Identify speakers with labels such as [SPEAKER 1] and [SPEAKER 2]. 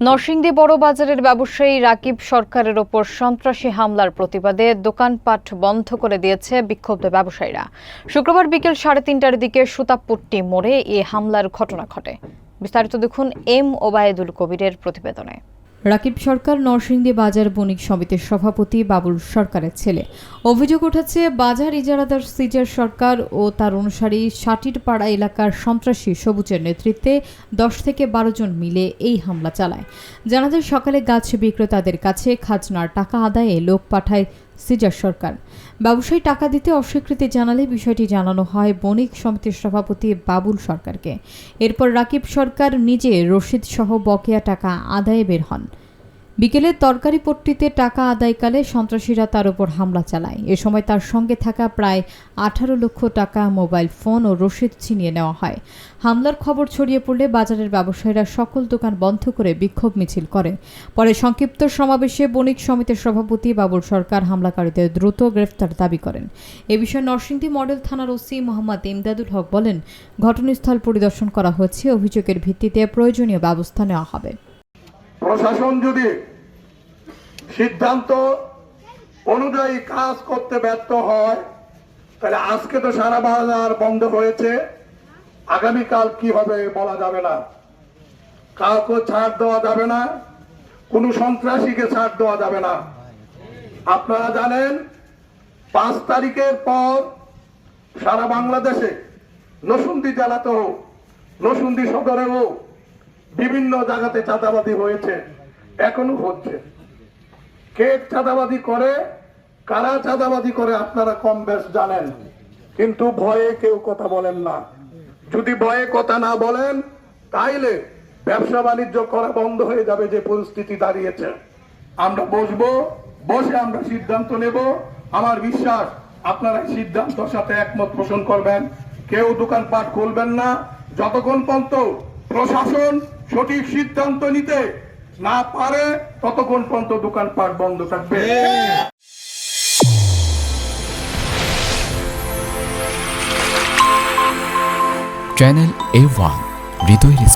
[SPEAKER 1] নরসিংদী বড় বাজারের ব্যবসায়ী রাকিব সরকারের ওপর সন্ত্রাসী হামলার প্রতিবাদে দোকানপাট বন্ধ করে দিয়েছে বিক্ষুব্ধ ব্যবসায়ীরা। শুক্রবার বিকেল 3:30টার দিকে সুতাপট্টি মোড়ে এ হামলার ঘটনা ঘটে। বিস্তারিত দেখুন এম ওবায়দুল কবিরের প্রতিবেদনে।
[SPEAKER 2] রাকিব সরকার নরসিংদী বাজার বণিক সমিতির সভাপতি বাবুল সরকারের ছেলে। অভিযোগ উঠেছে বাজার ইজারাদার সিজার সরকার ও তার অনুসারী সাটিরপাড়া এলাকার সন্ত্রাসী সবুজের নেতৃত্বে 10 থেকে 12 জন মিলে এই হামলা চালায়। জানা যায় সকালে গাছ বিক্রেতাদের কাছে খাজনার টাকা আদায়ে লোক পাঠায় সিজার সরকার। ব্যবসায়ী টাকা দিতে অস্বীকৃতি জানালে বিষয়টি জানানো হয় বণিক সমিতির সভাপতি বাবুল সরকারকে। এরপর রাকিব সরকার নিজে রসিদ সহ বকেয়া টাকা আদায়ে বের হন। বিকেলে তরকারি পট্টিতে টাকা আদায়কালে সন্ত্রাসীরা তার উপর হামলা চালায়। এ সময় তার সঙ্গে থাকা প্রায় 18 লক্ষ টাকা, মোবাইল ফোন ও রসিদ ছিনিয়ে নেওয়া হয়। হামলার খবর ছড়িয়ে পড়লে বাজারের ব্যবসায়ীরা সকল দোকান বন্ধ করে বিক্ষোভ মিছিল করে। পরে সংক্ষিপ্ত সমাবেশে বণিক সমিতির সভাপতি বাবুল সরকার হামলাকারীদের দ্রুত গ্রেফতার দাবি করেন। এ বিষয়ে নরসিংদী মডেল থানার ওসি মোহাম্মদ ইমদাদুল হক বলেন, ঘটনাস্থল পরিদর্শন করা হচ্ছে, অভিযোগের ভিত্তিতে প্রয়োজনীয় ব্যবস্থা নেওয়া হবে।
[SPEAKER 3] প্রশাসন যদি সিদ্ধান্ত অনুযায়ী কাজ করতে ব্যর্থ হয় তাহলে আজকে তো সারা বাজার বন্ধ হয়েছে, আগামীকাল কি হবে বলা যাবে না। কাউকে ছাড় দেওয়া যাবে না, কোনো সন্ত্রাসীকে ছাড় দেওয়া যাবে না। আপনারা জানেন 5 তারিখের পর সারা বাংলাদেশে নরসিংদী জেলাতেও নরসিংদী সদরেও বিভিন্ন জায়গাতে চাঁদাবাজি হয়েছে, এখনো হচ্ছে। কে চাঁদাবাজি করে, কারা চাঁদাবাজি করে আপনারা কম বেশ জানেন, কিন্তু ভয়ে কেউ কথা বলেন না। যদি ভয়ে কথা না বলেন তাইলে ব্যবসা বাণিজ্য করা বন্ধ হয়ে যাবে, যে পরিস্থিতি দাঁড়িয়েছে। আমরা বসে আমরা সিদ্ধান্ত নেব। আমার বিশ্বাস আপনারা সিদ্ধান্তের সাথে একমত পোষণ করবেন। কেউ দোকানপাট খুলবেন না যতক্ষণ পর্যন্ত প্রশাসন সঠিক সিদ্ধান্ত নিতে না পারে, ততক্ষণ পর্যন্ত দোকানপাট বন্ধ থাকবে।
[SPEAKER 4] চ্যানেল A1 হৃদয়ের